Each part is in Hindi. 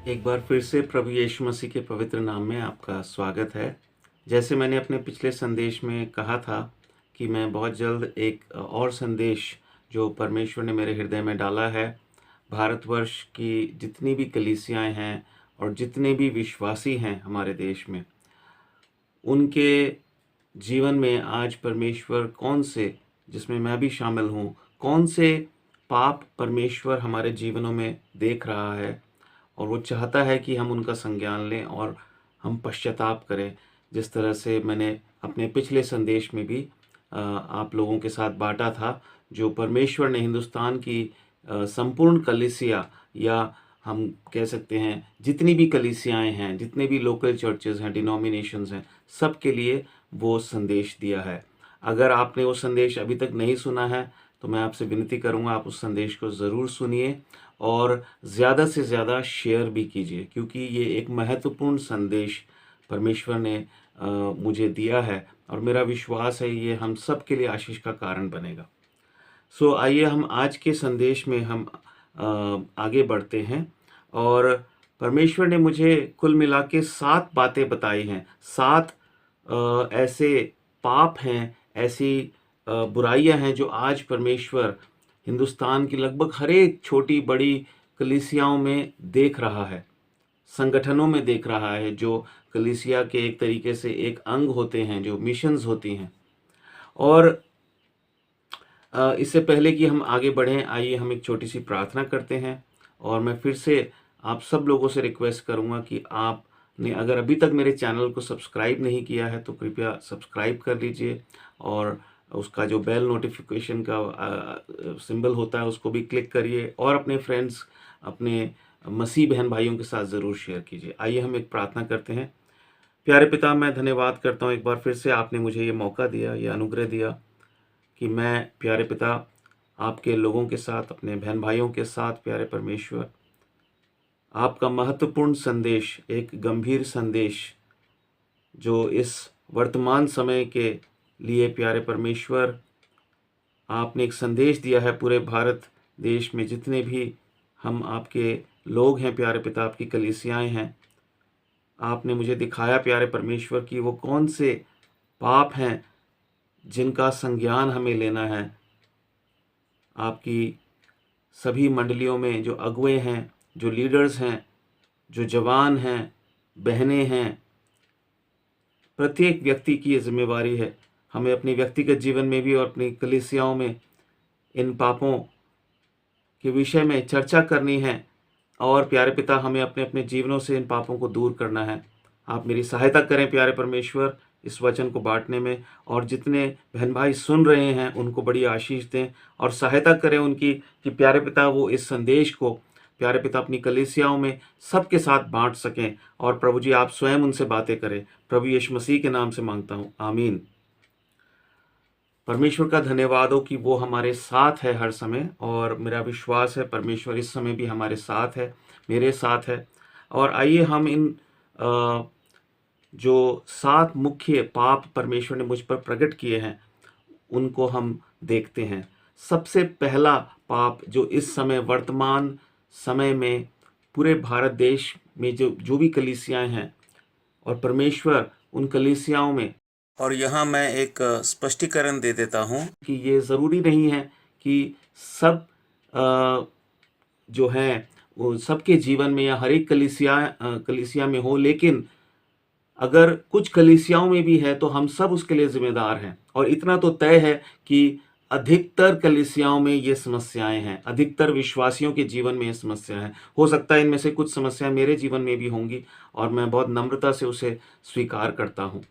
एक बार फिर से प्रभु यीशु मसीह के पवित्र नाम में आपका स्वागत है। जैसे मैंने अपने पिछले संदेश में कहा था कि मैं बहुत जल्द एक और संदेश जो परमेश्वर ने मेरे हृदय में डाला है, भारतवर्ष की जितनी भी कलीसियाएं हैं और जितने भी विश्वासी हैं हमारे देश में, उनके जीवन में आज परमेश्वर कौन से, जिसमें मैं भी शामिल हूँ, कौन से पाप परमेश्वर हमारे जीवनों में देख रहा है और वो चाहता है कि हम उनका संज्ञान लें और हम पश्चाताप करें। जिस तरह से मैंने अपने पिछले संदेश में भी आप लोगों के साथ बांटा था, जो परमेश्वर ने हिंदुस्तान की संपूर्ण कलीसिया, या हम कह सकते हैं जितनी भी कलीसियाएं हैं, जितने भी लोकल चर्चेज हैं, डिनोमिनेशंस हैं, सब के लिए वो संदेश दिया है। अगर आपने वो संदेश अभी तक नहीं सुना है तो मैं आपसे विनती करूंगा आप उस संदेश को ज़रूर सुनिए और ज़्यादा से ज़्यादा शेयर भी कीजिए, क्योंकि ये एक महत्वपूर्ण संदेश परमेश्वर ने मुझे दिया है और मेरा विश्वास है ये हम सब के लिए आशीष का कारण बनेगा। सो आइए हम आज के संदेश में हम आगे बढ़ते हैं। और परमेश्वर ने मुझे कुल मिला के 7 बातें बताई हैं। 7 ऐसे पाप हैं, ऐसी बुराइयां हैं जो आज परमेश्वर हिंदुस्तान की लगभग हर एक छोटी बड़ी कलीसियाओं में देख रहा है, संगठनों में देख रहा है, जो कलीसिया के एक तरीके से एक अंग होते हैं, जो मिशंस होती हैं। और इससे पहले कि हम आगे बढ़ें, आइए हम एक छोटी सी प्रार्थना करते हैं। और मैं फिर से आप सब लोगों से रिक्वेस्ट करूंगा कि आपने अगर अभी तक मेरे चैनल को सब्सक्राइब नहीं किया है तो कृपया सब्सक्राइब कर लीजिए और उसका जो बेल नोटिफिकेशन का सिंबल होता है उसको भी क्लिक करिए और अपने फ्रेंड्स, अपने मसीह बहन भाइयों के साथ ज़रूर शेयर कीजिए। आइए हम एक प्रार्थना करते हैं। प्यारे पिता, मैं धन्यवाद करता हूँ एक बार फिर से आपने मुझे ये मौका दिया, ये अनुग्रह दिया कि मैं प्यारे पिता आपके लोगों के साथ, अपने बहन भाइयों के साथ, प्यारे परमेश्वर, आपका महत्वपूर्ण संदेश, एक गंभीर संदेश जो इस वर्तमान समय के लिए प्यारे परमेश्वर आपने एक संदेश दिया है पूरे भारत देश में, जितने भी हम आपके लोग हैं प्यारे पिता, आपकी कलीसियाएं हैं, आपने मुझे दिखाया प्यारे परमेश्वर कि वो कौन से पाप हैं जिनका संज्ञान हमें लेना है। आपकी सभी मंडलियों में जो अगुए हैं, जो लीडर्स हैं, जो जवान हैं, बहनें हैं, प्रत्येक व्यक्ति की ये जिम्मेवारी है। हमें अपने व्यक्तिगत जीवन में भी और अपनी कलीसियाओं में इन पापों के विषय में चर्चा करनी है और प्यारे पिता हमें अपने अपने जीवनों से इन पापों को दूर करना है। आप मेरी सहायता करें प्यारे परमेश्वर इस वचन को बांटने में, और जितने बहन भाई सुन रहे हैं उनको बड़ी आशीष दें और सहायता करें उनकी कि प्यारे पिता वो इस संदेश को प्यारे पिता अपनी कलीसियाओं में सबके साथ बांट सकें। और प्रभु जी आप स्वयं उनसे बातें करें। प्रभु यीशु मसीह के नाम से मांगता हूँ, आमीन। परमेश्वर का धन्यवाद हो कि वो हमारे साथ है हर समय, और मेरा विश्वास है परमेश्वर इस समय भी हमारे साथ है, मेरे साथ है। और आइए हम इन जो 7 मुख्य पाप परमेश्वर ने मुझ पर प्रकट किए हैं उनको हम देखते हैं। सबसे पहला पाप जो इस समय वर्तमान समय में पूरे भारत देश में जो जो भी कलीसियाएं हैं और परमेश्वर उन कलीसियाओं में, और यहाँ मैं एक स्पष्टीकरण दे देता हूँ कि ये ज़रूरी नहीं है कि सब जो हैं वो सबके जीवन में या हर एक कलीसिया में हो, लेकिन अगर कुछ कलीसियाओं में भी है तो हम सब उसके लिए जिम्मेदार हैं। और इतना तो तय है कि अधिकतर कलीसियाओं में ये समस्याएं हैं, अधिकतर विश्वासियों के जीवन में ये समस्या है। हो सकता है इनमें से कुछ समस्याएं मेरे जीवन में भी होंगी और मैं बहुत नम्रता से उसे स्वीकार करता हूँ।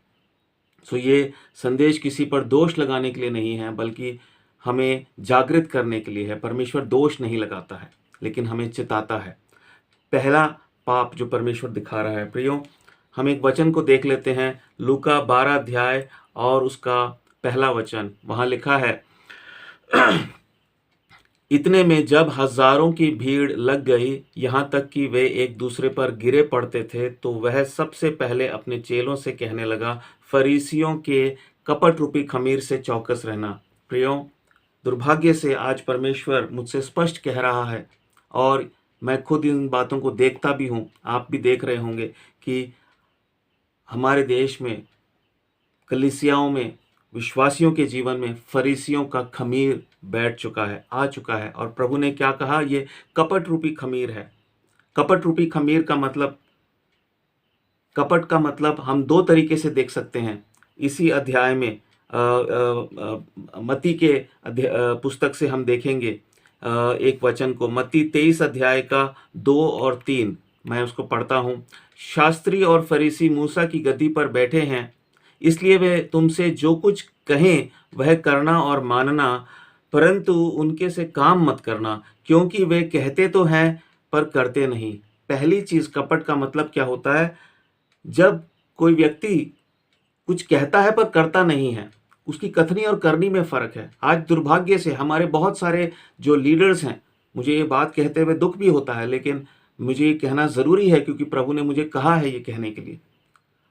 सो ये संदेश किसी पर दोष लगाने के लिए नहीं है, बल्कि हमें जागृत करने के लिए है। परमेश्वर दोष नहीं लगाता है लेकिन हमें चिताता है। पहला पाप जो परमेश्वर दिखा रहा है, प्रियो, हम एक वचन को देख लेते हैं। लूका 12 अध्याय और उसका पहला वचन, वहां लिखा है इतने में जब हजारों की भीड़ लग गई, यहाँ तक कि वे एक दूसरे पर गिरे पड़ते थे, तो वह सबसे पहले अपने चेलों से कहने लगा, फरीसियों के कपट रूपी खमीर से चौकस रहना। प्रियो, दुर्भाग्य से आज परमेश्वर मुझसे स्पष्ट कह रहा है और मैं खुद इन बातों को देखता भी हूँ, आप भी देख रहे होंगे कि हमारे देश में, कलीसियाओं में, विश्वासियों के जीवन में फरीसियों का खमीर बैठ चुका है, आ चुका है। और प्रभु ने क्या कहा? ये कपट रूपी खमीर है। कपट रूपी खमीर का मतलब, कपट का मतलब हम दो तरीके से देख सकते हैं। इसी अध्याय में मत्ती के पुस्तक से हम देखेंगे एक वचन को, मत्ती 23 अध्याय का 2 और 3। मैं उसको पढ़ता हूँ। शास्त्री और फरीसी मूसा की गद्दी पर बैठे हैं, इसलिए वे तुमसे जो कुछ कहें वह करना और मानना, परंतु उनके से काम मत करना, क्योंकि वे कहते तो हैं पर करते नहीं। पहली चीज, कपट का मतलब क्या होता है? जब कोई व्यक्ति कुछ कहता है पर करता नहीं है, उसकी कथनी और करनी में फर्क है। आज दुर्भाग्य से हमारे बहुत सारे जो लीडर्स हैं, मुझे ये बात कहते हुए दुख भी होता है, लेकिन मुझे ये कहना जरूरी है क्योंकि प्रभु ने मुझे कहा है ये कहने के लिए।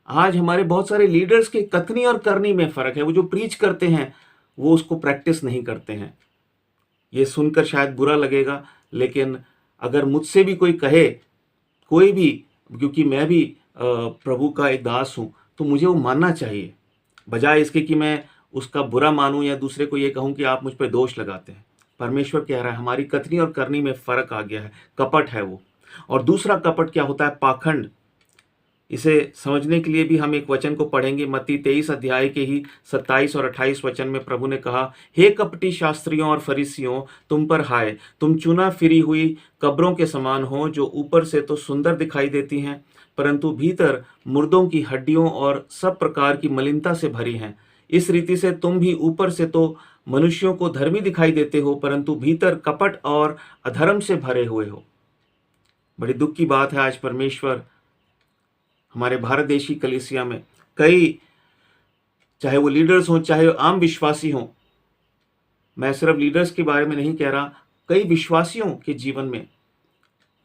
आज हमारे बहुत सारे लीडर्स के कथनी और करनी में फर्क है। वो जो प्रीच करते हैं वो उसको प्रैक्टिस नहीं करते हैं। ये सुनकर शायद बुरा लगेगा, लेकिन अगर मुझसे भी कोई कहे, कोई भी, क्योंकि मैं भी प्रभु का एक दास हूं, तो मुझे वो मानना चाहिए, बजाय इसके कि मैं उसका बुरा मानूं या दूसरे को ये कहूं कि आप मुझ पर दोष लगाते हैं। परमेश्वर कह रहा है हमारी कथनी और करनी में फर्क आ गया है, कपट है वो। और दूसरा कपट क्या होता है? पाखंड। इसे समझने के लिए भी हम एक वचन को पढ़ेंगे। मत्ती 23 अध्याय के ही 27 और 28 वचन में प्रभु ने कहा, हे कपटी शास्त्रियों और फरीसियों, तुम पर हाय, तुम चुना फिरी हुई कब्रों के समान हो, जो ऊपर से तो सुंदर दिखाई देती हैं, परंतु भीतर मुर्दों की हड्डियों और सब प्रकार की मलिनता से भरी हैं। इस रीति से तुम भी ऊपर से तो मनुष्यों को धर्मी दिखाई देते हो, परंतु भीतर कपट और अधर्म से भरे हुए हो। बड़ी दुख की बात है, आज परमेश्वर हमारे भारत देश की कलीसिया में कई, चाहे वो लीडर्स हों चाहे आम विश्वासी हों, मैं सिर्फ लीडर्स के बारे में नहीं कह रहा, कई विश्वासियों के जीवन में,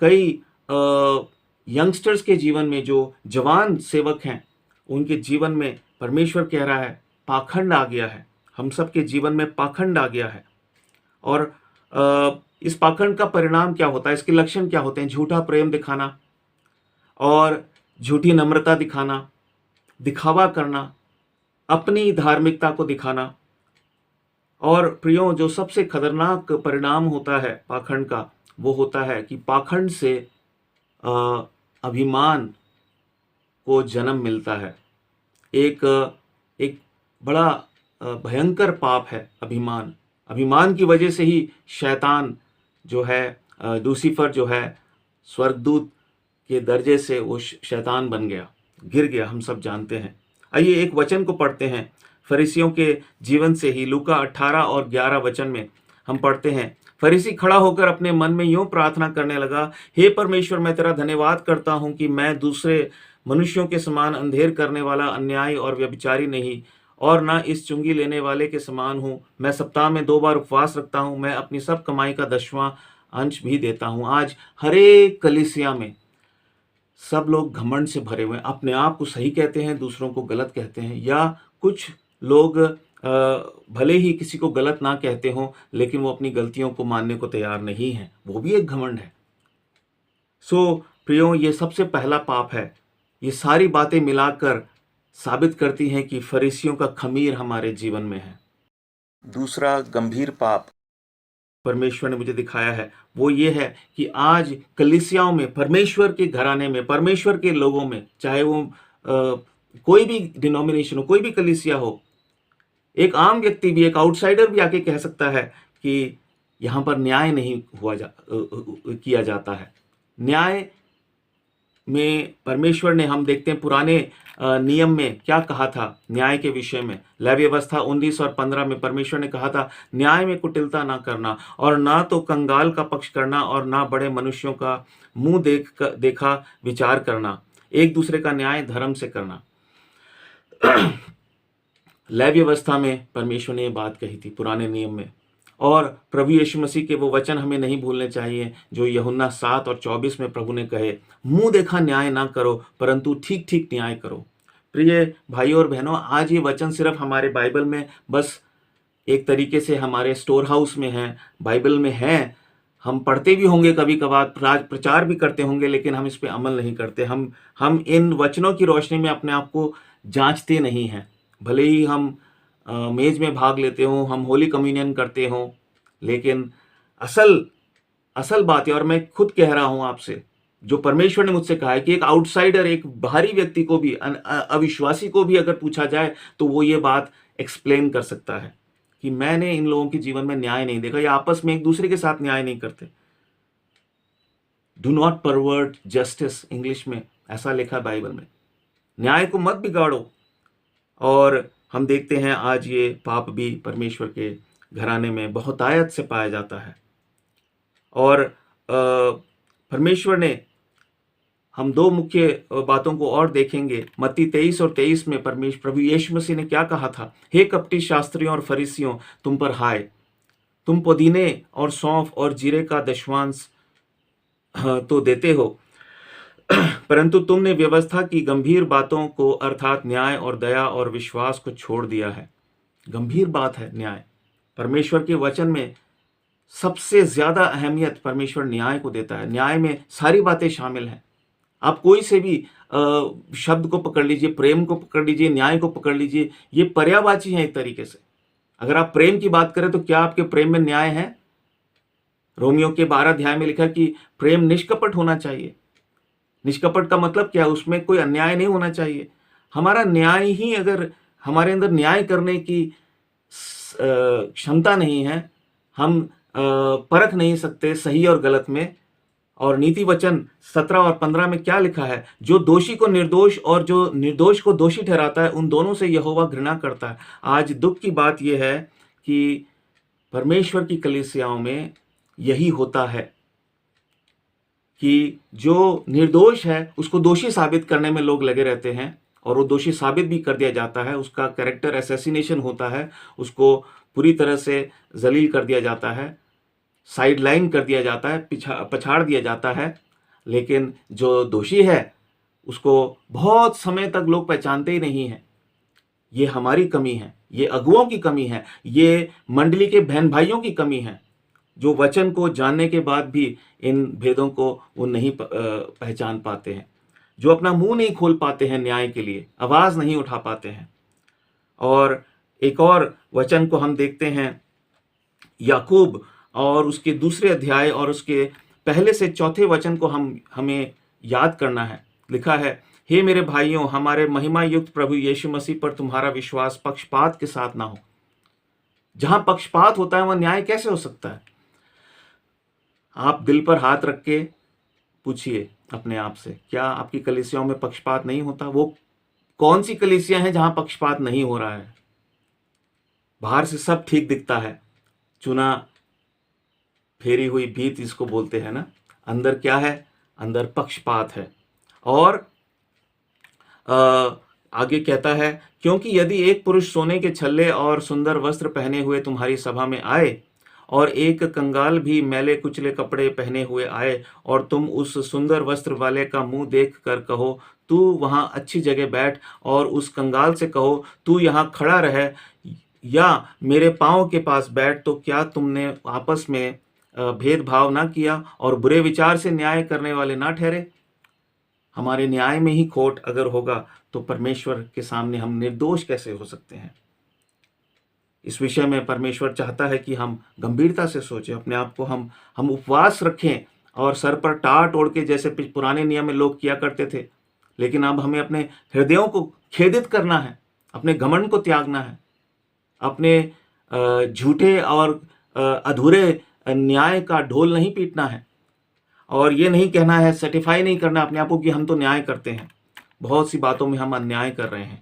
कई यंगस्टर्स के जीवन में, जो जवान सेवक हैं उनके जीवन में परमेश्वर कह रहा है पाखंड आ गया है। हम सब के जीवन में पाखंड आ गया है। और इस पाखंड का परिणाम क्या होता है? इसके लक्षण क्या होते हैं? झूठा प्रेम दिखाना और झूठी नम्रता दिखाना, दिखावा करना, अपनी धार्मिकता को दिखाना। और प्रियो, जो सबसे खतरनाक परिणाम होता है पाखंड का, वो होता है कि पाखंड से अभिमान को जन्म मिलता है। एक एक बड़ा भयंकर पाप है अभिमान। अभिमान की वजह से ही शैतान जो है, लूसीफर जो है, स्वर्गदूत के दर्जे से वो शैतान बन गया, गिर गया, हम सब जानते हैं। आइए एक वचन को पढ़ते हैं फरीसियों के जीवन से ही। लूका 18 और 11 वचन में हम पढ़ते हैं, फरीसी खड़ा होकर अपने मन में यूं प्रार्थना करने लगा, हे परमेश्वर, मैं तेरा धन्यवाद करता हूं कि मैं दूसरे मनुष्यों के समान अंधेर करने वाला, अन्यायी और व्यभिचारी नहीं, और ना इस चुंगी लेने वाले के समान हूं। मैं सप्ताह में 2 बार उपवास रखता हूं, मैं अपनी सब कमाई का 10वां अंश भी देता हूं। आज हर एक कलीसिया में सब लोग घमंड से भरे हुए हैं, अपने आप को सही कहते हैं, दूसरों को गलत कहते हैं, या कुछ लोग भले ही किसी को गलत ना कहते हों, लेकिन वो अपनी गलतियों को मानने को तैयार नहीं है, वो भी एक घमंड है। सो प्रियो, ये सबसे पहला पाप है। ये सारी बातें मिलाकर साबित करती हैं कि फरीसियों का खमीर हमारे जीवन में है। दूसरा गंभीर पाप परमेश्वर ने मुझे दिखाया है, वो ये है कि आज कलीसियाओं में, परमेश्वर के घराने में, परमेश्वर के लोगों में, चाहे वो कोई भी डिनोमिनेशन हो, कोई भी कलीसिया हो, एक आम व्यक्ति भी, एक आउटसाइडर भी आके कह सकता है कि यहाँ पर न्याय नहीं किया जाता है। न्याय में परमेश्वर ने, हम देखते हैं पुराने नियम में क्या कहा था न्याय के विषय में। लेवी व्यवस्था 19 और 15 में परमेश्वर ने कहा था, न्याय में कुटिलता ना करना, और ना तो कंगाल का पक्ष करना, और ना बड़े मनुष्यों का मुंह देखा विचार करना, एक दूसरे का न्याय धर्म से करना। लेवी व्यवस्था में परमेश्वर ने ये बात कही थी, पुराने नियम में। और प्रभु यीशु मसीह के वो वचन हमें नहीं भूलने चाहिए जो यूहन्ना 7 और 24 में प्रभु ने कहे, मुंह देखा न्याय ना करो, परंतु ठीक ठीक न्याय करो। प्रिय भाइयों और बहनों, आज ये वचन सिर्फ हमारे बाइबल में बस एक तरीके से हमारे स्टोर हाउस में है, बाइबल में है, हम पढ़ते भी होंगे कभी कभार, प्रचार भी करते होंगे, लेकिन हम इस पे अमल नहीं करते। हम इन वचनों की रोशनी में अपने आप को जांचते नहीं हैं। भले ही हम मेज में भाग लेते हों, हम होली कम्युनियन करते हों, लेकिन असल असल बात है, और मैं खुद कह रहा हूं आपसे, जो परमेश्वर ने मुझसे कहा है कि एक आउटसाइडर, एक बाहरी व्यक्ति को भी, अविश्वासी को भी अगर पूछा जाए तो वो ये बात एक्सप्लेन कर सकता है कि मैंने इन लोगों के जीवन में न्याय नहीं देखा, या आपस में एक दूसरे के साथ न्याय नहीं करते। Do not pervert justice, English में ऐसा लिखा बाइबल में। न्याय को मत बिगाड़ो। और हम देखते हैं आज ये पाप भी परमेश्वर के घराने में बहुतायत से पाया जाता है। और परमेश्वर ने, हम दो मुख्य बातों को और देखेंगे। मत्ती 23 और 23 में प्रभु यीशु मसीह ने क्या कहा था? हे कपटी शास्त्रियों और फरीसियों, तुम पर हाय, तुम पुदीने और सौंफ और जीरे का दशवांश तो देते हो, परंतु तुमने व्यवस्था की गंभीर बातों को, अर्थात न्याय और दया और विश्वास को छोड़ दिया है। गंभीर बात है न्याय। परमेश्वर के वचन में सबसे ज्यादा अहमियत परमेश्वर न्याय को देता है। न्याय में सारी बातें शामिल हैं। आप कोई से भी शब्द को पकड़ लीजिए, प्रेम को पकड़ लीजिए, न्याय को पकड़ लीजिए, ये पर्यायवाची हैं एक तरीके से। अगर आप प्रेम की बात करें तो क्या आपके प्रेम में न्याय है? रोमियो के 12 अध्याय में लिखा कि प्रेम निष्कपट होना चाहिए। निष्कपट का मतलब क्या है? उसमें कोई अन्याय नहीं होना चाहिए। हमारा न्याय ही, अगर हमारे अंदर न्याय करने की क्षमता नहीं है, हम परख नहीं सकते सही और गलत में। और नीति वचन 17 और 15 में क्या लिखा है? जो दोषी को निर्दोष और जो निर्दोष को दोषी ठहराता है, उन दोनों से यहोवा घृणा करता है। आज दुख की बात यह है कि परमेश्वर की कलीसियाओं में यही होता है कि जो निर्दोष है उसको दोषी साबित करने में लोग लगे रहते हैं, और वो दोषी साबित भी कर दिया जाता है। उसका कैरेक्टर असैसिनेशन होता है, उसको पूरी तरह से जलील कर दिया जाता है, साइडलाइन कर दिया जाता है, पछाड़ दिया जाता है। लेकिन जो दोषी है उसको बहुत समय तक लोग पहचानते ही नहीं हैं। ये हमारी कमी है, ये अगुओं की कमी है, ये मंडली के बहन भाइयों की कमी है, जो वचन को जानने के बाद भी इन भेदों को वो नहीं पहचान पाते हैं, जो अपना मुंह नहीं खोल पाते हैं न्याय के लिए, आवाज नहीं उठा पाते हैं। और एक और वचन को हम देखते हैं, याकूब और उसके दूसरे अध्याय और उसके पहले से चौथे वचन को हमें याद करना है। लिखा है, हे मेरे भाइयों, हमारे महिमा युक्त प्रभु यीशु मसीह पर तुम्हारा विश्वास पक्षपात के साथ ना हो। जहां पक्षपात होता है वहां न्याय कैसे हो सकता है? आप दिल पर हाथ रख के पूछिए अपने आप से, क्या आपकी कलीसियाओं में पक्षपात नहीं होता? वो कौन सी कलीसियां हैं जहां पक्षपात नहीं हो रहा है? बाहर से सब ठीक दिखता है, चुना फेरी हुई भीत इसको बोलते हैं ना। अंदर क्या है? अंदर पक्षपात है। और आगे कहता है, क्योंकि यदि एक पुरुष सोने के छल्ले और सुंदर वस्त्र पहने हुए तुम्हारी सभा में आए, और एक कंगाल भी मैले कुचले कपड़े पहने हुए आए, और तुम उस सुंदर वस्त्र वाले का मुंह देख कर कहो, तू वहां अच्छी जगह बैठ, और उस कंगाल से कहो, तू यहाँ खड़ा रह या मेरे पांव के पास बैठ, तो क्या तुमने आपस में भेदभाव ना किया और बुरे विचार से न्याय करने वाले ना ठहरे? हमारे न्याय में ही खोट अगर होगा तो परमेश्वर के सामने हम निर्दोष कैसे हो सकते हैं? इस विषय में परमेश्वर चाहता है कि हम गंभीरता से सोचें, अपने आप को हम उपवास रखें, और सर पर टाट ओढ़ के, जैसे पुराने नियम में लोग किया करते थे। लेकिन अब हमें अपने हृदयों को खेदित करना है, अपने घमंड को त्यागना है, अपने झूठे और अधूरे न्याय का ढोल नहीं पीटना है, और ये नहीं कहना है, सर्टिफाई नहीं करना अपने आप को कि हम तो न्याय करते हैं। बहुत सी बातों में हम अन्याय कर रहे हैं।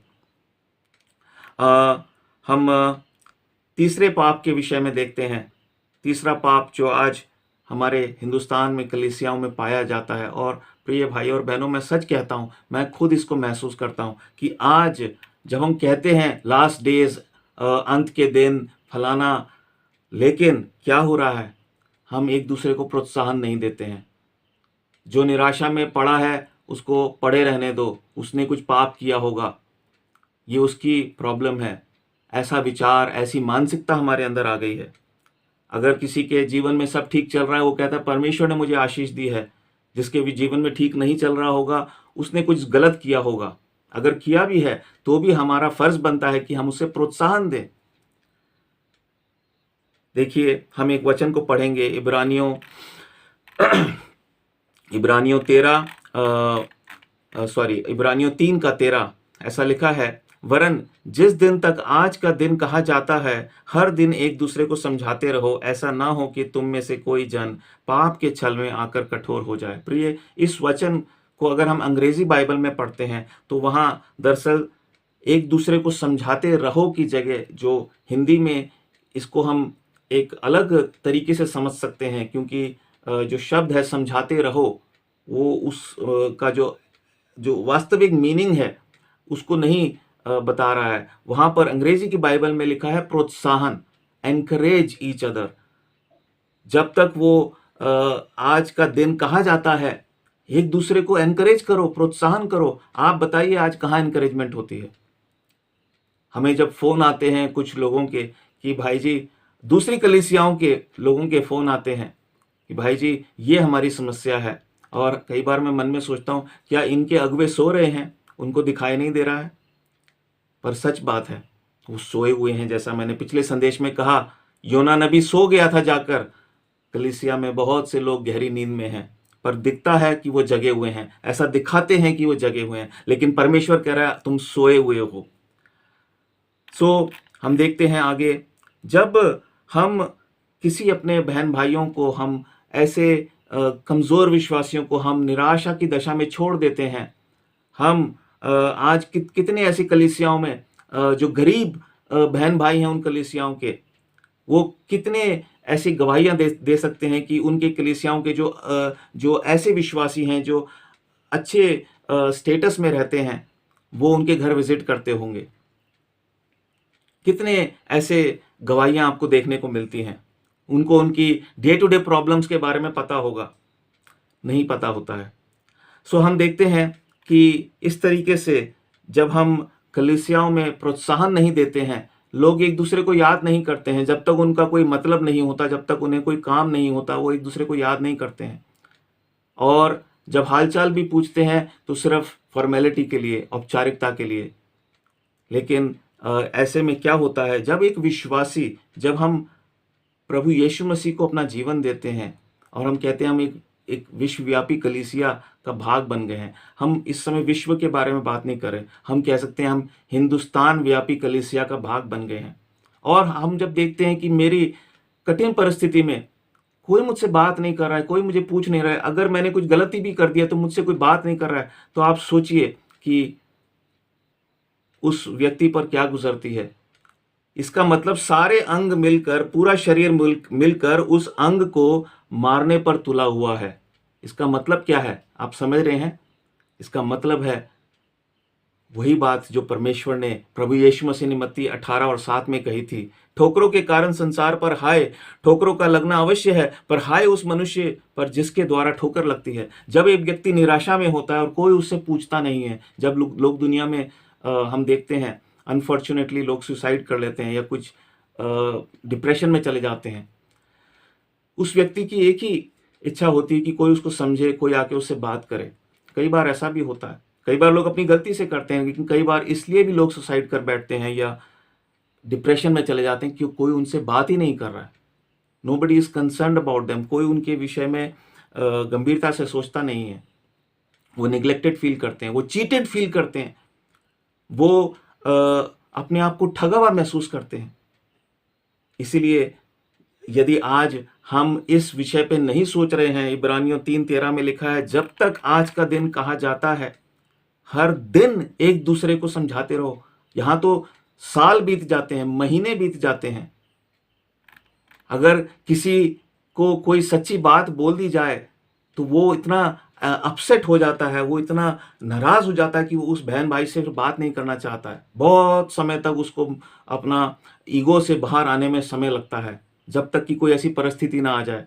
हम तीसरे पाप के विषय में देखते हैं। तीसरा पाप जो आज हमारे हिंदुस्तान में कलीसियाओं में पाया जाता है, और प्रिय भाई और बहनों, मैं सच कहता हूं, मैं खुद इसको महसूस करता हूं कि आज जब हम कहते हैं लास्ट डेज, अंत के दिन, फलाना, लेकिन क्या हो रहा है? हम एक दूसरे को प्रोत्साहन नहीं देते हैं। जो निराशा में पड़ा है उसको पड़े रहने दो, उसने कुछ पाप किया होगा, ये उसकी प्रॉब्लम है। ऐसा विचार, ऐसी मानसिकता हमारे अंदर आ गई है। अगर किसी के जीवन में सब ठीक चल रहा है, वो कहता है परमेश्वर ने मुझे आशीष दी है। जिसके भी जीवन में ठीक नहीं चल रहा होगा, उसने कुछ गलत किया होगा। अगर किया भी है तो भी हमारा फर्ज बनता है कि हम उसे प्रोत्साहन दें। देखिए, हम एक वचन को पढ़ेंगे, इब्रानियों 3:13। ऐसा लिखा है, वरन जिस दिन तक आज का दिन कहा जाता है, हर दिन एक दूसरे को समझाते रहो, ऐसा ना हो कि तुम में से कोई जन पाप के छल में आकर कठोर हो जाए। प्रिय, इस वचन को अगर हम अंग्रेजी बाइबल में पढ़ते हैं तो वहां दरअसल एक दूसरे को समझाते रहो की जगह जो हिंदी में इसको हम एक अलग तरीके से समझ सकते हैं, क्योंकि जो शब्द है समझाते रहो, वो उस का जो वास्तविक मीनिंग है उसको नहीं बता रहा है। वहां पर अंग्रेजी की बाइबल में लिखा है प्रोत्साहन, एनकरेज ईच अदर। जब तक वो आज का दिन कहा जाता है, एक दूसरे को एनकरेज करो, प्रोत्साहन करो। आप बताइए आज कहाँ एनकरेजमेंट होती है? हमें जब फोन आते हैं कुछ लोगों के कि भाई जी, दूसरी कलीसियाओं के लोगों के फोन आते हैं कि भाई जी ये हमारी समस्या है, और कई बार मैं मन में सोचता हूं क्या इनके अगुवे सो रहे हैं, उनको दिखाई नहीं दे रहा है? पर सच बात है, वो सोए हुए हैं। जैसा मैंने पिछले संदेश में कहा, योना नबी सो गया था जाकर। कलीसिया में बहुत से लोग गहरी नींद में हैं, पर दिखता है कि वो जगे हुए हैं, ऐसा दिखाते हैं कि वो जगे हुए हैं, लेकिन परमेश्वर कह रहा है तुम सोए हुए हो। हम देखते हैं आगे, जब हम किसी अपने बहन भाइयों को, हम ऐसे कमज़ोर विश्वासियों को हम निराशा की दशा में छोड़ देते हैं। हम आज कितने ऐसी कलीसियाओं में जो गरीब बहन भाई हैं, उन कलीसियाओं के, वो कितने ऐसी गवाहियां दे सकते हैं कि उनके कलीसियाओं के जो ऐसे विश्वासी हैं जो अच्छे स्टेटस में रहते हैं, वो उनके घर विजिट करते होंगे। कितने ऐसे गवाहियां आपको देखने को मिलती हैं। उनको उनकी डे टू डे प्रॉब्लम्स के बारे में पता होगा, नहीं पता होता है। हम देखते हैं कि इस तरीके से जब हम कलीसियाओं में प्रोत्साहन नहीं देते हैं, लोग एक दूसरे को याद नहीं करते हैं। जब तक उनका कोई मतलब नहीं होता, जब तक उन्हें कोई काम नहीं होता, वो एक दूसरे को याद नहीं करते हैं। और जब हालचाल भी पूछते हैं तो सिर्फ फॉर्मेलिटी के लिए, औपचारिकता के लिए। लेकिन ऐसे में क्या होता है, जब एक विश्वासी, जब हम प्रभु यीशु मसीह को अपना जीवन देते हैं और हम कहते हैं हम एक विश्वव्यापी कलीसिया का भाग बन गए हैं। हम इस समय विश्व के बारे में बात नहीं कर रहे, हम कह सकते हैं हम हिंदुस्तान व्यापी कलीसिया का भाग बन गए हैं। और हम जब देखते हैं कि मेरी कठिन परिस्थिति में कोई मुझसे बात नहीं कर रहा है, कोई मुझे पूछ नहीं रहा है, अगर मैंने कुछ गलती भी कर दिया तो मुझसे कोई बात नहीं कर रहा है, तो आप सोचिए कि उस व्यक्ति पर क्या गुजरती है। इसका मतलब सारे अंग मिलकर, पूरा शरीर मिलकर उस अंग को मारने पर तुला हुआ है। इसका मतलब क्या है, आप समझ रहे हैं? इसका मतलब है वही बात जो परमेश्वर ने, प्रभु यीशु मसीह ने मत्ती 18:7 में कही थी, ठोकरों के कारण संसार पर हाय, ठोकरों का लगना अवश्य है, पर हाय उस मनुष्य पर जिसके द्वारा ठोकर लगती है। जब एक व्यक्ति निराशा में होता है और कोई उससे पूछता नहीं है, जब लोग दुनिया में हम देखते हैं अनफॉर्चुनेटली लोग सुसाइड कर लेते हैं या कुछ डिप्रेशन में चले जाते हैं, उस व्यक्ति की एक ही इच्छा होती है कि कोई उसको समझे, कोई आके उससे बात करे। कई बार ऐसा भी होता है, कई बार लोग अपनी गलती से करते हैं, लेकिन कई बार इसलिए भी लोग सुसाइड कर बैठते हैं या डिप्रेशन में चले जाते हैं क्योंकि कोई उनसे बात ही नहीं कर रहा है। Nobody is concerned about them, कोई उनके विषय में गंभीरता से सोचता नहीं है। वो निग्लेक्टेड फील करते हैं, वो चीटेड फील करते हैं, वो अपने आप को ठगा हुआ महसूस करते हैं। इसीलिए यदि आज हम इस विषय पे नहीं सोच रहे हैं, इब्रानियों 3:13 में लिखा है, जब तक आज का दिन कहा जाता है, हर दिन एक दूसरे को समझाते रहो। यहां तो साल बीत जाते हैं, महीने बीत जाते हैं। अगर किसी को कोई सच्ची बात बोल दी जाए तो वो इतना अपसेट हो जाता है, वो इतना नाराज हो जाता है कि वो उस बहन भाई से फिर बात नहीं करना चाहता है। बहुत समय तक उसको अपना ईगो से बाहर आने में समय लगता है, जब तक कि कोई ऐसी परिस्थिति ना आ जाए।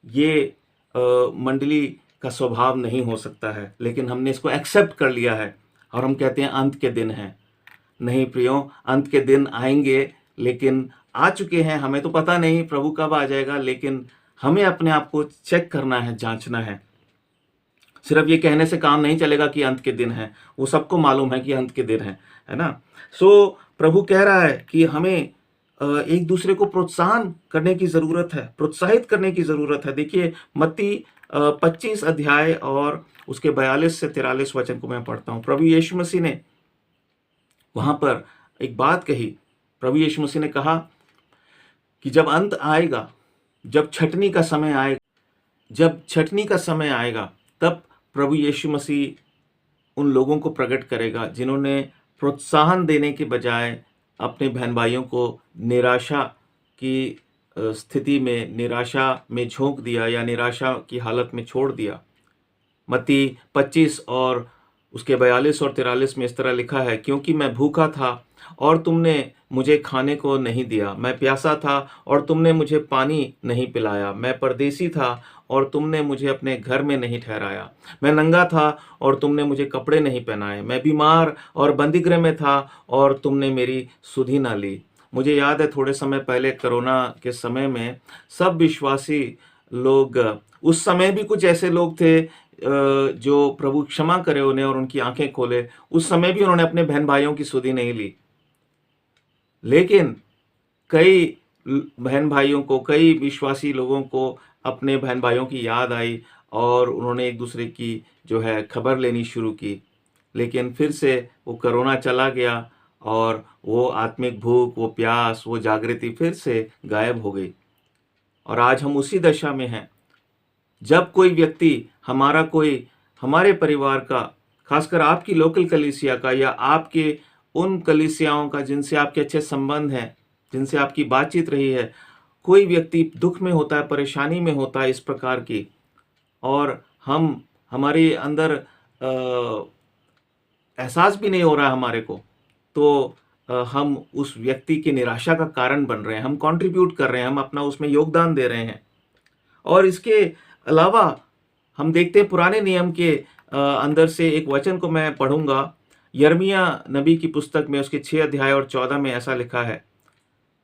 ये मंडली का स्वभाव नहीं हो सकता है, लेकिन हमने इसको एक्सेप्ट कर लिया है और हम कहते हैं अंत के दिन हैं। नहीं प्रियो, अंत के दिन आएंगे, लेकिन आ चुके हैं, हमें तो पता नहीं प्रभु कब आ जाएगा, लेकिन हमें अपने आप को चेक करना है, जांचना है। सिर्फ ये कहने से काम नहीं चलेगा कि अंत के दिन है, वो सबको मालूम है कि अंत के दिन है ना। सो प्रभु कह रहा है कि हमें एक दूसरे को प्रोत्साहन करने की जरूरत है, प्रोत्साहित करने की जरूरत है। देखिए मत्ती 25 अध्याय और उसके 42 से 43 वचन को मैं पढ़ता हूं। प्रभु यीशु मसीह ने वहां पर एक बात कही। प्रभु यीशु मसीह ने कहा कि जब अंत आएगा, जब छटनी का समय आएगा, जब छटनी का समय आएगा, तब प्रभु यीशु मसीह उन लोगों को प्रकट करेगा जिन्होंने प्रोत्साहन देने के बजाय अपने बहन भाइयों को निराशा की स्थिति में, निराशा में झोंक दिया या निराशा की हालत में छोड़ दिया। मत्ती 25 और उसके 42 और 43 में इस तरह लिखा है, क्योंकि मैं भूखा था और तुमने मुझे खाने को नहीं दिया, मैं प्यासा था और तुमने मुझे पानी नहीं पिलाया, मैं परदेसी था और तुमने मुझे अपने घर में नहीं ठहराया, मैं नंगा था और तुमने मुझे कपड़े नहीं पहनाए, मैं बीमार और बंदीगृह में था और तुमने मेरी सुधि ना ली। मुझे याद है थोड़े समय पहले कोरोना के समय में सब विश्वासी लोग, उस समय भी कुछ ऐसे लोग थे जो प्रभु क्षमा करे उन्हें और उनकी आंखें खोले, उस समय भी उन्होंने अपने बहन भाइयों की सुधि नहीं ली। लेकिन कई बहन भाइयों को, कई विश्वासी लोगों को अपने बहन भाइयों की याद आई और उन्होंने एक दूसरे की जो है खबर लेनी शुरू की। लेकिन फिर से वो कोरोना चला गया और वो आत्मिक भूख, वो प्यास, वो जागृति फिर से गायब हो गई। और आज हम उसी दशा में हैं। जब कोई व्यक्ति, हमारे परिवार का, खासकर आपकी लोकल कलीसिया का या आपके उन कलीसियाओं का जिनसे आपके अच्छे संबंध हैं, जिनसे आपकी बातचीत रही है, कोई व्यक्ति दुख में होता है, परेशानी में होता है इस प्रकार की, और हमारे अंदर एहसास भी नहीं हो रहा है हमारे को, तो हम उस व्यक्ति की निराशा का कारण बन रहे हैं, हम कंट्रीब्यूट कर रहे हैं, हम अपना उसमें योगदान दे रहे हैं। और इसके अलावा हम देखते हैं पुराने नियम के अंदर से एक वचन को मैं पढ़ूंगा। यिर्मयाह नबी की पुस्तक में उसके 6 अध्याय और 14 में ऐसा लिखा है,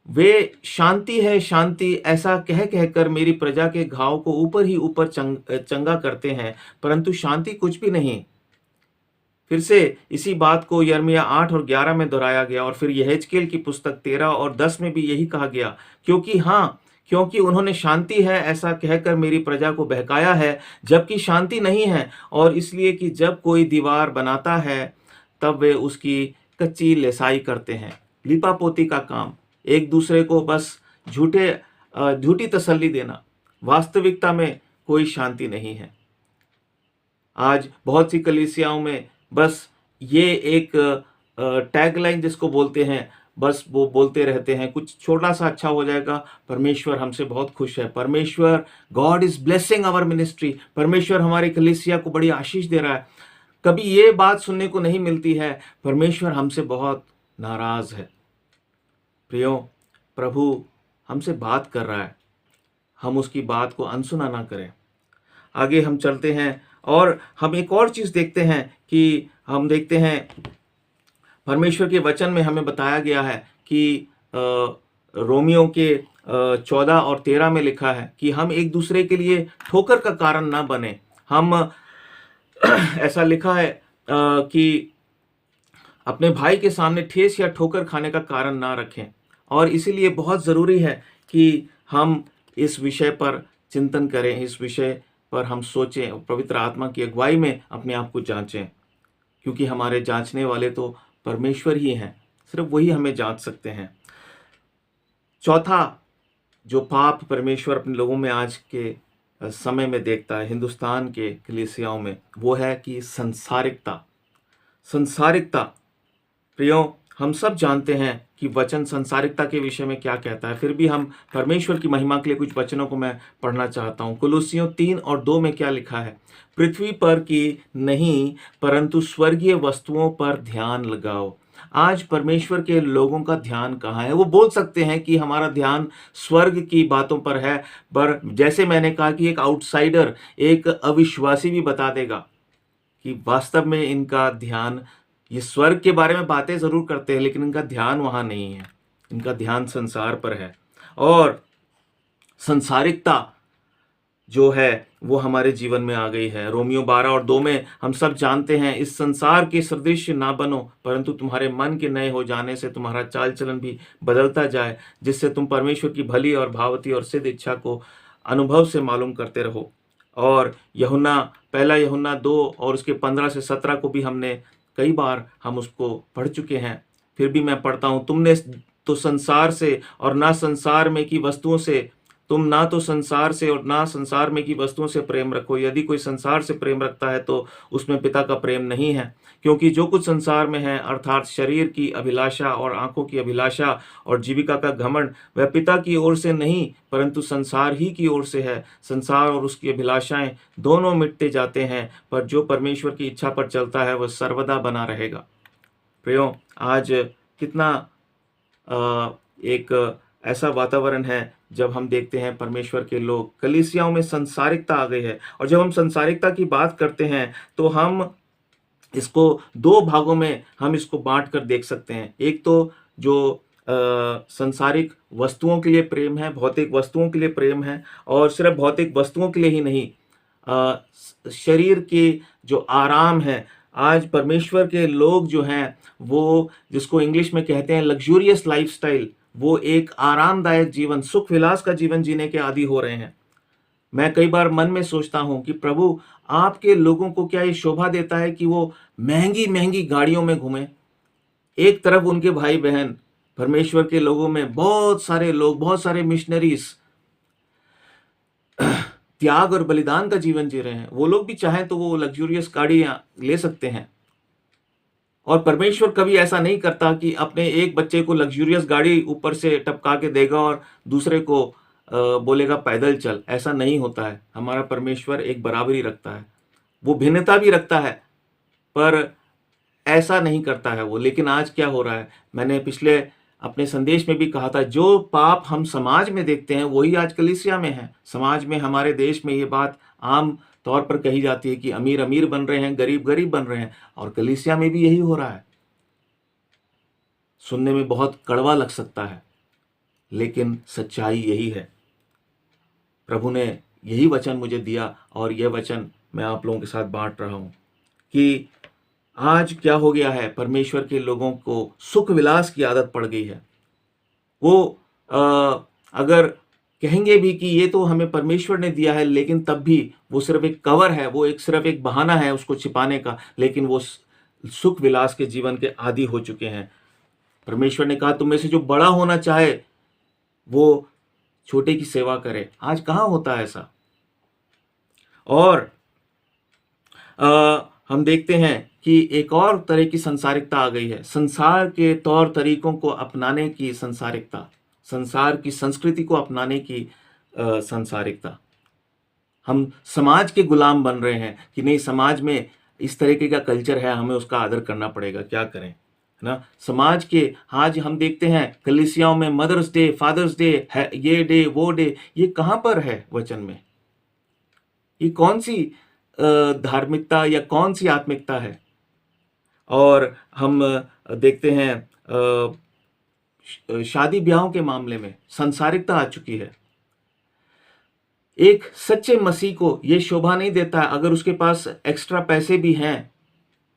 वे शांति है शांति ऐसा कह कहकर मेरी प्रजा के घाव को ऊपर ही ऊपर चंगा करते हैं, परंतु शांति कुछ भी नहीं। फिर से इसी बात को यिर्मयाह 8 और 11 में दोहराया गया और फिर यहेजकेल की पुस्तक 13 और 10 में भी यही कहा गया, क्योंकि उन्होंने शांति है ऐसा कहकर मेरी प्रजा को बहकाया है, जबकि शांति नहीं है, और इसलिए कि जब कोई दीवार बनाता है तब वे उसकी कच्ची लेसाई करते हैं। लिपापोती का काम, एक दूसरे को बस झूठी तसल्ली देना, वास्तविकता में कोई शांति नहीं है। आज बहुत सी कलीसियाओं में बस ये एक टैगलाइन जिसको बोलते हैं, बस वो बोलते रहते हैं, कुछ छोटा सा अच्छा हो जाएगा, परमेश्वर हमसे बहुत खुश है, परमेश्वर, God is blessing our ministry, परमेश्वर हमारी कलीसिया को बड़ी आशीष दे रहा है। कभी ये बात सुनने को नहीं मिलती है, परमेश्वर हमसे बहुत नाराज है। प्रियो, प्रभु हमसे बात कर रहा है, हम उसकी बात को अनसुना ना करें। आगे हम चलते हैं और हम एक और चीज देखते हैं कि हम देखते हैं परमेश्वर के वचन में हमें बताया गया है कि रोमियो के 14 और 13 में लिखा है कि हम एक दूसरे के लिए ठोकर का कारण ना बने। हम ऐसा लिखा है कि अपने भाई के सामने ठेस या ठोकर खाने का कारण ना रखें, और इसीलिए बहुत ज़रूरी है कि हम इस विषय पर चिंतन करें, इस विषय पर हम सोचें, पवित्र आत्मा की अगुवाई में अपने आप को जांचें, क्योंकि हमारे जांचने वाले तो परमेश्वर ही हैं, सिर्फ वही हमें जांच सकते हैं। चौथा जो पाप परमेश्वर अपने लोगों में आज के समय में देखता है, हिंदुस्तान के कलीसियाओं में, वो है कि संसारिकता। प्रियो, हम सब जानते हैं कि वचन संसारिकता के विषय में क्या कहता है, फिर भी हम परमेश्वर की महिमा के लिए कुछ वचनों को मैं पढ़ना चाहता हूँ। कुलुस्सियों 3 और 2 में क्या लिखा है, पृथ्वी पर की नहीं परंतु स्वर्गीय वस्तुओं पर ध्यान लगाओ। आज परमेश्वर के लोगों का ध्यान कहाँ है? वो बोल सकते हैं कि हमारा ध्यान स्वर्ग की बातों पर है, पर जैसे मैंने कहा कि एक आउटसाइडर, एक अविश्वासी भी बता देगा कि वास्तव में इनका ध्यान, ये स्वर्ग के बारे में बातें जरूर करते हैं लेकिन इनका ध्यान वहां नहीं है। इनका ध्यान संसार पर है। और संसारिकता जो है वो हमारे जीवन में आ गई है। रोमियो 12 और 2 में हम सब जानते हैं, इस संसार के सदृश ना बनो, परंतु तुम्हारे मन के नए हो जाने से तुम्हारा चाल चलन भी बदलता जाए, जिससे तुम परमेश्वर की भली और भावती और सिद्ध इच्छा को अनुभव से मालूम करते रहो। और यूहन्ना, पहला यूहन्ना 2 और उसके 15 से 17 को भी हमने कई बार हम उसको पढ़ चुके हैं, फिर भी मैं पढ़ता हूँ। तो संसार से और ना संसार में की वस्तुओं से तुम ना तो संसार से और ना संसार में की वस्तुओं से प्रेम रखो। यदि कोई संसार से प्रेम रखता है तो उसमें पिता का प्रेम नहीं है, क्योंकि जो कुछ संसार में है, अर्थात शरीर की अभिलाषा और आंखों की अभिलाषा और जीविका का घमंड, वह पिता की ओर से नहीं परंतु संसार ही की ओर से है। संसार और उसकी अभिलाषाएं दोनों मिटते जाते हैं, पर जो परमेश्वर की इच्छा पर चलता है वह सर्वदा बना रहेगा। प्रियो, आज कितना एक ऐसा वातावरण है जब हम देखते हैं परमेश्वर के लोग, कलीसियाओं में संसारिकता आ गई है। और जब हम संसारिकता की बात करते हैं तो हम इसको दो भागों में हम इसको बांट कर देख सकते हैं। एक तो जो संसारिक वस्तुओं के लिए प्रेम है, भौतिक वस्तुओं के लिए प्रेम है, और सिर्फ भौतिक वस्तुओं के लिए ही नहीं, शरीर के जो आराम है। आज परमेश्वर के लोग जो हैं वो, जिसको इंग्लिश में कहते हैं लग्जूरियस लाइफस्टाइल, वो एक आरामदायक जीवन, सुख विलास का जीवन जीने के आदी हो रहे हैं। मैं कई बार मन में सोचता हूं कि प्रभु, आपके लोगों को क्या ये शोभा देता है कि वो महंगी महंगी गाड़ियों में घूमें? एक तरफ उनके भाई बहन, परमेश्वर के लोगों में बहुत सारे लोग, बहुत सारे मिशनरीज त्याग और बलिदान का जीवन जी रहे हैं। वो लोग भी चाहें तो वो लग्जूरियस गाड़ियां ले सकते हैं। और परमेश्वर कभी ऐसा नहीं करता कि अपने एक बच्चे को लग्जूरियस गाड़ी ऊपर से टपका के देगा और दूसरे को बोलेगा पैदल चल। ऐसा नहीं होता है। हमारा परमेश्वर एक बराबरी रखता है, वो भिन्नता भी रखता है, पर ऐसा नहीं करता है वो। लेकिन आज क्या हो रहा है, मैंने पिछले अपने संदेश में भी कहा था, जो पाप हम समाज में देखते हैं वही आज कलीसिया में है। समाज में, हमारे देश में ये बात आम तौर पर कही जाती है कि अमीर अमीर बन रहे हैं, गरीब गरीब बन रहे हैं, और कलीसिया में भी यही हो रहा है। सुनने में बहुत कड़वा लग सकता है, लेकिन सच्चाई यही है। प्रभु ने यही वचन मुझे दिया और यह वचन मैं आप लोगों के साथ बांट रहा हूं कि आज क्या हो गया है, परमेश्वर के लोगों को सुख विलास की आदत पड़ गई है। वो अगर कहेंगे भी कि ये तो हमें परमेश्वर ने दिया है, लेकिन तब भी वो सिर्फ एक कवर है, वो सिर्फ एक बहाना है उसको छिपाने का। लेकिन वो सुख विलास के जीवन के आदी हो चुके हैं। परमेश्वर ने कहा, तुम में से जो बड़ा होना चाहे वो छोटे की सेवा करे। आज कहाँ होता है ऐसा? और हम देखते हैं कि एक और तरह की संसारिकता आ गई है, संसार के तौर तरीकों को अपनाने की संसारिकता, संसार की संस्कृति को अपनाने की संसारिकता। हम समाज के गुलाम बन रहे हैं कि नहीं, समाज में इस तरीके का कल्चर है, हमें उसका आदर करना पड़ेगा, क्या करें, है ना। समाज के आज हम देखते हैं कलीसियाओं में मदर्स डे, फादर्स डे है, ये डे वो डे, ये कहाँ पर है वचन में? ये कौन सी धार्मिकता या कौन सी आत्मिकता है? और हम देखते हैं शादी ब्याहों के मामले में संसारिकता आ चुकी है। एक सच्चे मसीह को यह शोभा नहीं देता है, अगर उसके पास एक्स्ट्रा पैसे भी हैं,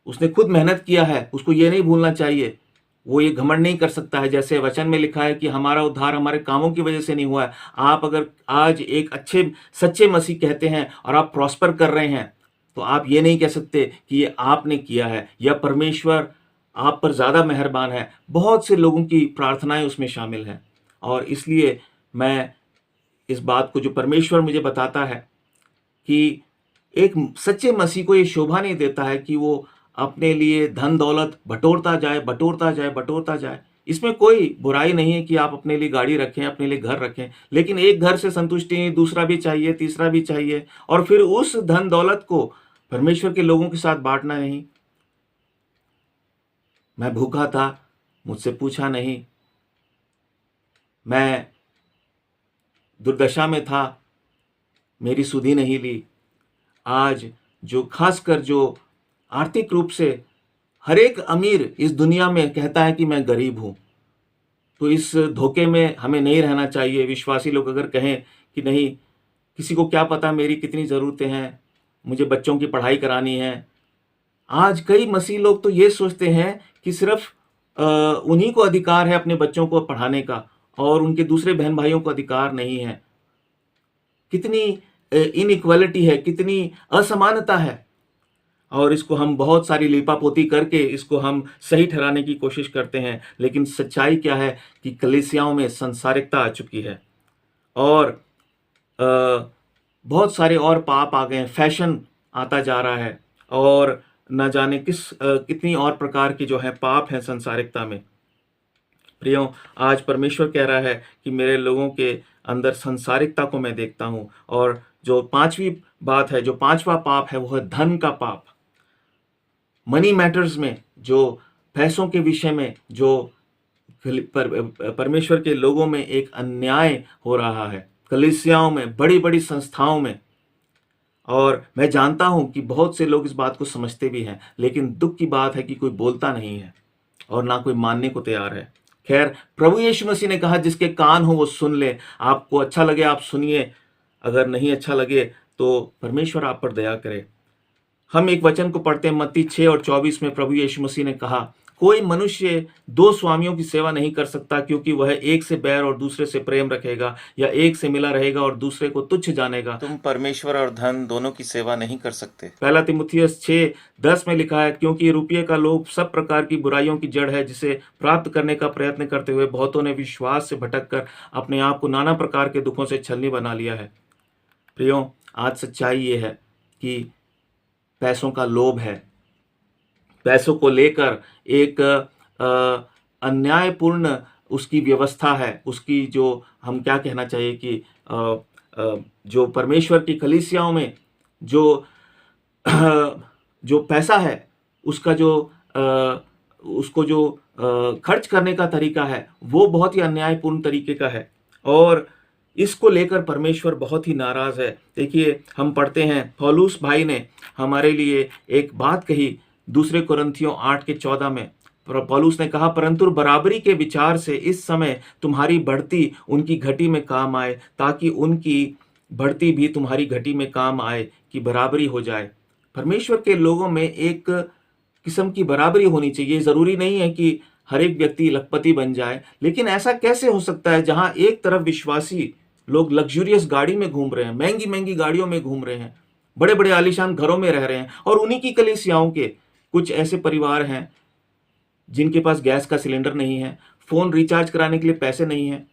उसने खुद मेहनत किया है, उसको ये नहीं भूलना चाहिए। वो ये घमंड नहीं कर सकता है, जैसे वचन में लिखा है कि हमारा उद्धार हमारे कामों की वजह से नहीं हुआ है। आप अगर आज एक अच्छे सच्चे मसीह कहते हैं और आप प्रॉस्पर कर रहे हैं, तो आप ये नहीं कह सकते कि ये आपने किया है या परमेश्वर आप पर ज़्यादा मेहरबान है। बहुत से लोगों की प्रार्थनाएं उसमें शामिल हैं। और इसलिए मैं इस बात को, जो परमेश्वर मुझे बताता है कि एक सच्चे मसीह को ये शोभा नहीं देता है कि वो अपने लिए धन दौलत बटोरता जाए, बटोरता जाए, बटोरता जाए। इसमें कोई बुराई नहीं है कि आप अपने लिए गाड़ी रखें, अपने लिए घर रखें, लेकिन एक घर से संतुष्टि नहीं, दूसरा भी चाहिए, तीसरा भी चाहिए, और फिर उस धन दौलत को परमेश्वर के लोगों के साथ बांटना नहीं। मैं भूखा था, मुझसे पूछा नहीं, मैं दुर्दशा में था, मेरी सुधि नहीं ली। आज जो खासकर जो आर्थिक रूप से हर एक अमीर इस दुनिया में कहता है कि मैं गरीब हूं, तो इस धोखे में हमें नहीं रहना चाहिए। विश्वासी लोग अगर कहें कि नहीं, किसी को क्या पता मेरी कितनी ज़रूरतें हैं, मुझे बच्चों की पढ़ाई करानी है। आज कई मसीह लोग तो ये सोचते हैं कि सिर्फ़ उन्हीं को अधिकार है अपने बच्चों को पढ़ाने का और उनके दूसरे बहन-भाइयों को अधिकार नहीं है। कितनी इनइक्वालिटी है, कितनी असमानता है। और इसको हम बहुत सारी लीपापोती करके इसको हम सही ठहराने की कोशिश करते हैं, लेकिन सच्चाई क्या है कि कलीसियाओं में सांसारिकता आ चुकी है और अ, बहुत सारे और पाप आ गए हैं, फैशन आता जा रहा है और न जाने कितनी और प्रकार की जो है पाप हैं संसारिकता में। प्रियो, आज परमेश्वर कह रहा है कि मेरे लोगों के अंदर संसारिकता को मैं देखता हूँ और जो पांचवी बात है, जो पांचवा पाप है, वो है धन का पाप। मनी मैटर्स में, जो पैसों के विषय में जो परमेश्वर के लोगों में एक अन्याय हो रहा है, कलीसियाओं में, बड़ी-बड़ी संस्थाओं में। और मैं जानता हूं कि बहुत से लोग इस बात को समझते भी हैं, लेकिन दुख की बात है कि कोई बोलता नहीं है और ना कोई मानने को तैयार है। खैर, प्रभु यीशु मसीह ने कहा जिसके कान हो वो सुन ले। आपको अच्छा लगे आप सुनिए, अगर नहीं अच्छा लगे तो परमेश्वर आप पर दया करे। हम एक वचन को पढ़ते हैं, मत्ती 6 और 24 में प्रभु यीशु मसीह ने कहा, कोई मनुष्य दो स्वामियों की सेवा नहीं कर सकता, क्योंकि वह एक से बैर और दूसरे से प्रेम रखेगा, या एक से मिला रहेगा और दूसरे को तुच्छ जानेगा। तुम परमेश्वर और धन दोनों की सेवा नहीं कर सकते। पहला तीमुथियुस 6:10 में लिखा है, क्योंकि रुपये का लोभ सब प्रकार की बुराइयों की जड़ है, जिसे प्राप्त करने का प्रयत्न करते हुए बहुतों ने विश्वास से भटककर अपने आप को नाना प्रकार के दुखों से छलनी बना लिया है। प्रियो, आज सच्चाई ये है कि पैसों का लोभ है। पैसों को लेकर एक अन्यायपूर्ण उसकी व्यवस्था है, उसकी जो हम क्या कहना चाहिए कि जो परमेश्वर की कलीसियाओं में जो जो पैसा है, उसका जो उसको जो खर्च करने का तरीका है, वो बहुत ही अन्यायपूर्ण तरीके का है और इसको लेकर परमेश्वर बहुत ही नाराज है। देखिए, हम पढ़ते हैं पौलुस भाई ने हमारे लिए एक बात कही, दूसरे कुरिन्थियों 8:14 में पौलुस ने कहा, परंतु बराबरी के विचार से इस समय तुम्हारी बढ़ती उनकी घटी में काम आए, ताकि उनकी बढ़ती भी तुम्हारी घटी में काम आए, कि बराबरी हो जाए। परमेश्वर के लोगों में एक किस्म की बराबरी होनी चाहिए। जरूरी नहीं है कि हर एक व्यक्ति लखपति बन जाए, लेकिन ऐसा कैसे हो सकता है जहां एक तरफ विश्वासी लोग लग्जूरियस गाड़ी में घूम रहे हैं, महंगी महंगी गाड़ियों में घूम रहे हैं, बड़े बड़े आलीशान घरों में रह रहे हैं, और उन्हीं की कलीसियाओं के कुछ ऐसे परिवार हैं जिनके पास गैस का सिलेंडर नहीं है, फोन रिचार्ज कराने के लिए पैसे नहीं है,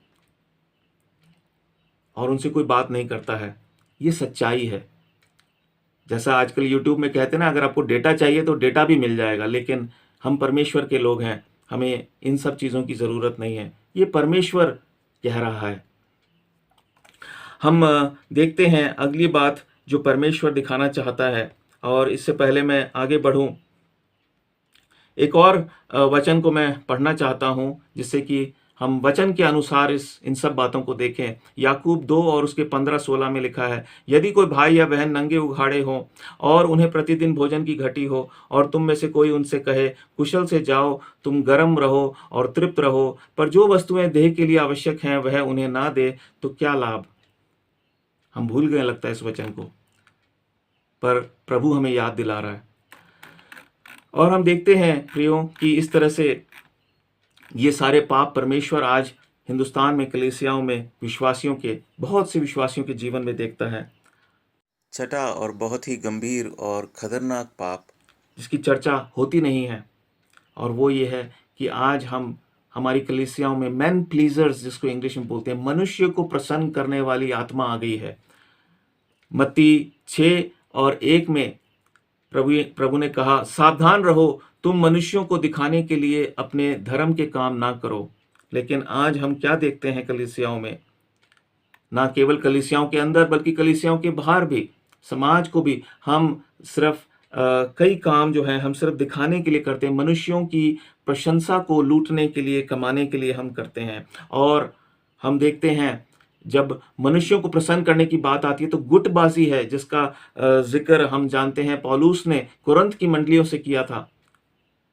और उनसे कोई बात नहीं करता है। ये सच्चाई है। जैसा आजकल यूट्यूब में कहते हैं ना, अगर आपको डेटा चाहिए तो डेटा भी मिल जाएगा, लेकिन हम परमेश्वर के लोग हैं, हमें इन सब चीज़ों की ज़रूरत नहीं है। ये परमेश्वर कह रहा है। हम देखते हैं अगली बात जो परमेश्वर दिखाना चाहता है, और इससे पहले मैं आगे बढ़ूं, एक और वचन को मैं पढ़ना चाहता हूं, जिससे कि हम वचन के अनुसार इन सब बातों को देखें। याकूब 2 और उसके 15-16 में लिखा है, यदि कोई भाई या बहन नंगे उघाड़े हो और उन्हें प्रतिदिन भोजन की घटी हो, और तुम में से कोई उनसे कहे, कुशल से जाओ, तुम गर्म रहो और तृप्त रहो, पर जो वस्तुएं देह के लिए आवश्यक हैं वह उन्हें ना दे, तो क्या लाभ। हम भूल गए लगता है इस वचन को, पर प्रभु हमें याद दिला रहा है। और हम देखते हैं प्रियो कि इस तरह से ये सारे पाप परमेश्वर आज हिंदुस्तान में कलीसियाओं में विश्वासियों के, बहुत से विश्वासियों के जीवन में देखता है। छठा और बहुत ही गंभीर और खतरनाक पाप, जिसकी चर्चा होती नहीं है, और वो ये है कि आज हमारी कलीसियाओं में मैन प्लीजर्स, जिसको इंग्लिश में बोलते हैं, मनुष्य को प्रसन्न करने वाली आत्मा आ गई है। मत्ती 6:1 में प्रभु ने कहा, सावधान रहो, तुम मनुष्यों को दिखाने के लिए अपने धर्म के काम ना करो। लेकिन आज हम क्या देखते हैं कलीसियाओं में, ना केवल कलीसियाओं के अंदर बल्कि कलीसियाओं के बाहर भी, समाज को भी हम सिर्फ कई काम जो है हम सिर्फ दिखाने के लिए करते हैं, मनुष्यों की प्रशंसा को लूटने के लिए, कमाने के लिए हम करते हैं। और हम देखते हैं जब मनुष्यों को प्रसन्न करने की बात आती है तो गुटबाजी है, जिसका जिक्र हम जानते हैं पौलुस ने कुरिन्थ की मंडलियों से किया था।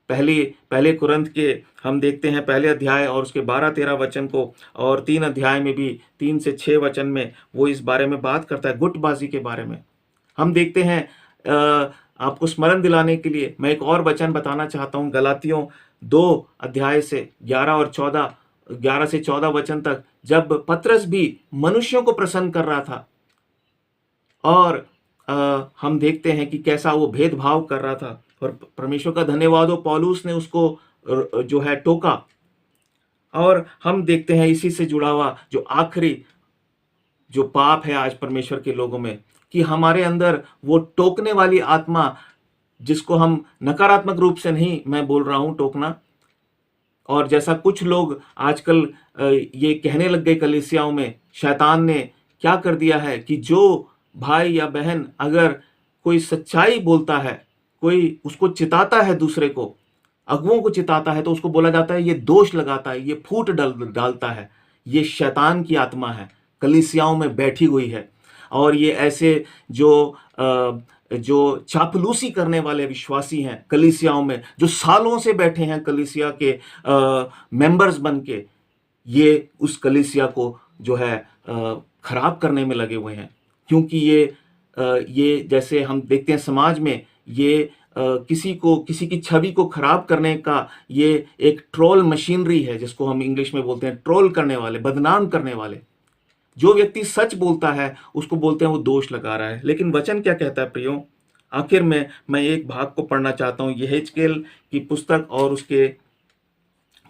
पहले पहले कुरंथ के हम देखते हैं पहले अध्याय और उसके 12-13 वचन को, और 3 अध्याय में भी 3 से 6 वचन में वो इस बारे में बात करता है, गुटबाजी के बारे में। हम देखते हैं आपको स्मरण दिलाने के लिए मैं एक और वचन बताना चाहता हूं, गलातियों 2 अध्याय से 11 से 14 वचन तक, जब पतरस भी मनुष्यों को प्रसन्न कर रहा था और हम देखते हैं कि कैसा वो भेदभाव कर रहा था, और परमेश्वर का धन्यवाद हो, पौलुस ने उसको जो है टोका। और हम देखते हैं इसी से जुड़ा हुआ जो आखिरी जो पाप है आज परमेश्वर के लोगों में, कि हमारे अंदर वो टोकने वाली आत्मा, जिसको हम नकारात्मक रूप से नहीं मैं बोल रहा हूं टोकना, और जैसा कुछ लोग आजकल ये कहने लग गए कलीसियाओं में, शैतान ने क्या कर दिया है कि जो भाई या बहन अगर कोई सच्चाई बोलता है, कोई उसको चिताता है, दूसरे को, अगुओं को चिताता है, तो उसको बोला जाता है ये दोष लगाता है, ये फूट डालता है, ये शैतान की आत्मा है, कलीसियाओं में बैठी हुई है। और ये ऐसे जो चापलूसी करने वाले विश्वासी हैं कलीसियाओं में, जो सालों से बैठे हैं कलीसिया के मेंबर्स बन के, ये उस कलीसिया को जो है खराब करने में लगे हुए हैं। क्योंकि ये जैसे हम देखते हैं समाज में, ये किसी की छवि को खराब करने का ये एक ट्रोल मशीनरी है, जिसको हम इंग्लिश में बोलते हैं ट्रोल करने वाले, बदनाम करने वाले। जो व्यक्ति सच बोलता है उसको बोलते हैं वो दोष लगा रहा है। लेकिन वचन क्या कहता है प्रियो? आखिर में मैं एक भाग को पढ़ना चाहता हूं, यहेजकेल की पुस्तक और उसके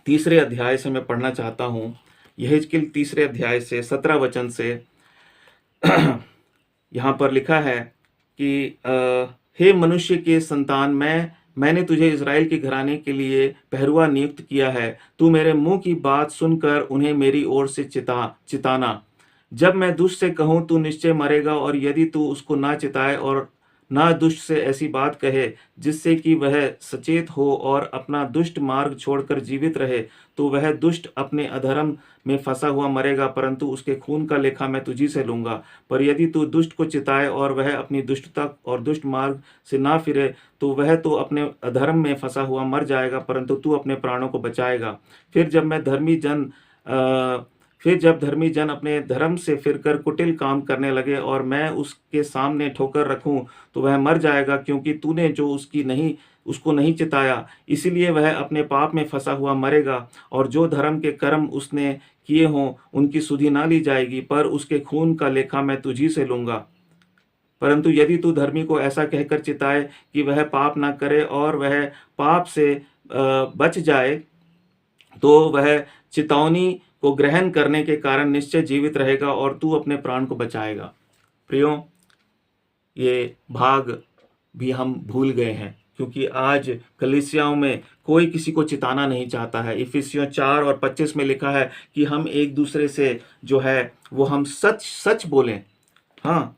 3 अध्याय से मैं पढ़ना चाहता हूं। यहेजकेल 3 अध्याय से 17 वचन से यहां पर लिखा है कि हे मनुष्य के संतान, मैंने तुझे इज़राइल के घराने के लिए पहरुआ नियुक्त किया है। तू मेरे मुंह की बात सुनकर उन्हें मेरी ओर से चिताना। जब मैं दुष्ट से कहूं तू निश्चय मरेगा, और यदि तू उसको ना चिताए और ना दुष्ट से ऐसी बात कहे जिससे कि वह सचेत हो और अपना दुष्ट मार्ग छोड़कर जीवित रहे, तो वह दुष्ट अपने अधर्म में फंसा हुआ मरेगा, परंतु उसके खून का लेखा मैं तुझी से लूंगा। पर यदि तू दुष्ट को चिताए और वह अपनी दुष्टता और दुष्ट मार्ग से ना फिरे, तो वह तो अपने अधर्म में फंसा हुआ मर जाएगा, परंतु तू अपने प्राणों को बचाएगा। फिर जब धर्मी जन अपने धर्म से फिरकर कुटिल काम करने लगे और मैं उसके सामने ठोकर रखूं, तो वह मर जाएगा, क्योंकि तूने जो उसको नहीं चिताया, इसीलिए वह अपने पाप में फंसा हुआ मरेगा। और जो धर्म के कर्म उसने किए हों उनकी सुधि ना ली जाएगी, पर उसके खून का लेखा मैं तुझी से लूंगा। परंतु यदि तू धर्मी को ऐसा कहकर चिताए कि वह पाप ना करे और वह पाप से बच जाए, तो वह चितौनी को ग्रहण करने के कारण निश्चय जीवित रहेगा और तू अपने प्राण को बचाएगा। प्रियो, ये भाग भी हम भूल गए हैं, क्योंकि आज कलीसियाओं में कोई किसी को चिताना नहीं चाहता है। इफिसियों 4 और 25 में लिखा है कि हम एक दूसरे से जो है वो हम सच सच बोलें। हाँ,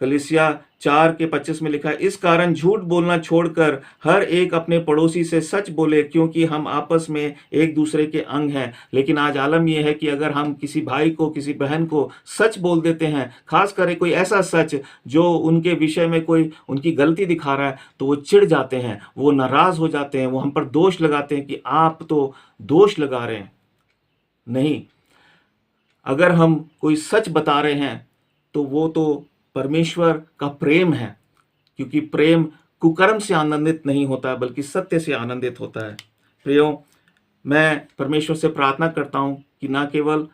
कलीसिया 4:25 में लिखा है, इस कारण झूठ बोलना छोड़कर हर एक अपने पड़ोसी से सच बोले, क्योंकि हम आपस में एक दूसरे के अंग हैं। लेकिन आज आलम यह है कि अगर हम किसी भाई को, किसी बहन को सच बोल देते हैं, खास करके कोई ऐसा सच जो उनके विषय में कोई उनकी गलती दिखा रहा है, तो वो चिढ़ जाते हैं, वो नाराज हो जाते हैं, वो हम पर दोष लगाते हैं कि आप तो दोष लगा रहे हैं। नहीं, अगर हम कोई सच बता रहे हैं तो वो तो परमेश्वर का प्रेम है, क्योंकि प्रेम कुकर्म से आनंदित नहीं होता बल्कि सत्य से आनंदित होता है। प्रियो, मैं परमेश्वर से प्रार्थना करता हूं कि ना केवल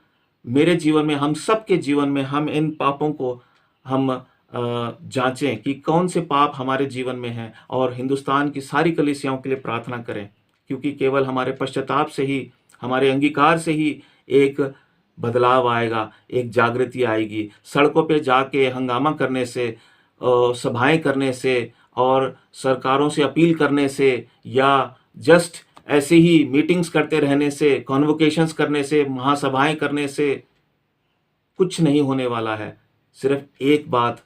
मेरे जीवन में, हम सबके जीवन में हम इन पापों को हम जांचें कि कौन से पाप हमारे जीवन में हैं, और हिंदुस्तान की सारी कलीसियाओं के लिए प्रार्थना करें, क्योंकि केवल हमारे पश्चाताप से ही, हमारे अंगीकार से ही एक बदलाव आएगा, एक जागृति आएगी। सड़कों पे जाके हंगामा करने से, सभाएं करने से और सरकारों से अपील करने से, या जस्ट ऐसे ही मीटिंग्स करते रहने से, कॉन्वोकेशंस करने से, महासभाएं करने से कुछ नहीं होने वाला है। सिर्फ एक बात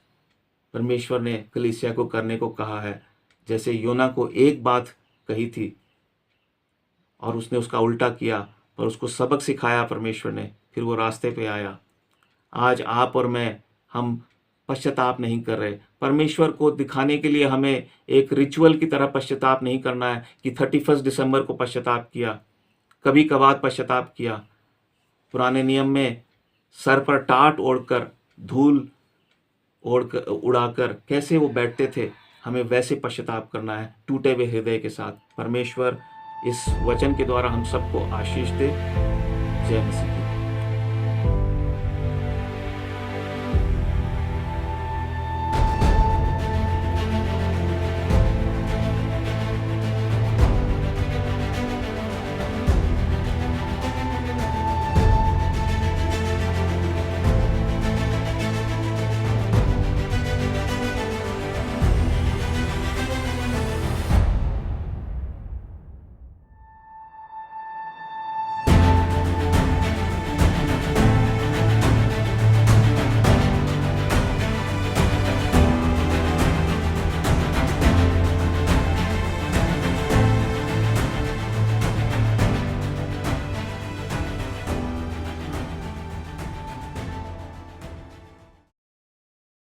परमेश्वर ने कलीसिया को करने को कहा है। जैसे योना को एक बात कही थी और उसने उसका उल्टा किया, पर उसको सबक सिखाया परमेश्वर ने, फिर वो रास्ते पे आया। आज आप और मैं, हम पश्चाताप नहीं कर रहे। परमेश्वर को दिखाने के लिए हमें एक रिचुअल की तरह पश्चाताप नहीं करना है कि 31 दिसंबर को पश्चाताप किया, कभी कभार पश्चाताप किया। पुराने नियम में सर पर टाट ओढ़कर, धूल ओढ़कर, उड़ाकर कैसे वो बैठते थे, हमें वैसे पश्चाताप करना है, टूटे हुए हृदय के साथ। परमेश्वर इस वचन के द्वारा हम सबको आशीष दे। जय मसीह।